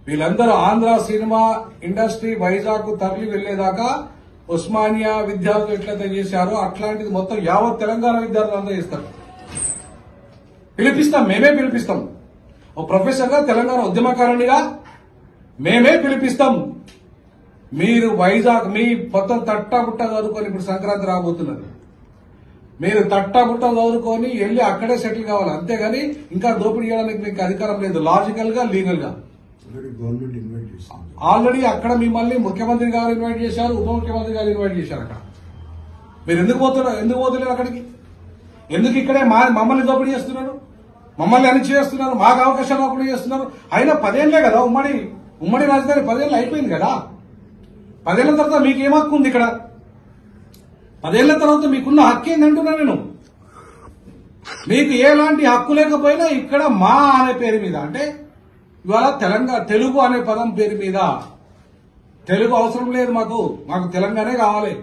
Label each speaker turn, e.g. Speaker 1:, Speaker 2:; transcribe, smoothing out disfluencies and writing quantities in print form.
Speaker 1: వీళ్ళందరూ Andhra cinema industry Vizag తరలి వెళ్లేదాకా ఉస్మానియా విద్యార్థులు ఎట్లయితే చేశారో అట్లాంటిది మొత్తం యావత్ తెలంగాణ విద్యార్థులు అంతా చేస్తారు. పిలిపిస్తాం, మేమే పిలిపిస్తాం. ఓ ప్రొఫెసర్ గా తెలంగాణ ఉద్యమకారునిగా మేమే పిలిపిస్తాం. మీరు వైజాగ్ మీ మొత్తం తట్టాబుట్ట చదువుకొని ఇప్పుడు సంక్రాంతి రాబోతున్నది. మీరు తట్టాబుట్ట చదువుకొని వెళ్లి అక్కడే సెటిల్ కావాలి. అంతేగాని ఇంకా దోపిడీ చేయడానికి మీకు అధికారం లేదు. లాజికల్ గా, లీగల్ గా ఆల్రెడీ అక్కడ మిమ్మల్ని ముఖ్యమంత్రి గారు ఇన్వైట్ చేశారు, ఉప ముఖ్యమంత్రి గారు ఇన్వైట్ చేశారు. అక్కడ మీరు ఎందుకు పోతున్నారు అక్కడికి? ఎందుకు ఇక్కడే మమ్మల్ని దోపిడీ చేస్తున్నారు, మమ్మల్ని అణిచి చేస్తున్నారు, మాకు అవకాశాలు రాకుండా చేస్తున్నారు? అయినా 10 ఏళ్లే కదా ఉమ్మడి రాజధాని 10 ఏళ్ళు అయిపోయింది కదా. 10 ఏళ్ల తర్వాత మీకు ఏం హక్కు ఉంది ఇక్కడ? 10 ఏళ్ల తర్వాత మీకున్న హక్కు ఏంటంటున్నా నేను. మీకు ఎలాంటి హక్కు లేకపోయినా ఇక్కడ మా అనే పేరు మీద, అంటే ఇవాళ తెలుగు అనే పదం పేరు మీద, తెలుగు అవసరం లేదు మాకు తెలంగాణే కావాలి.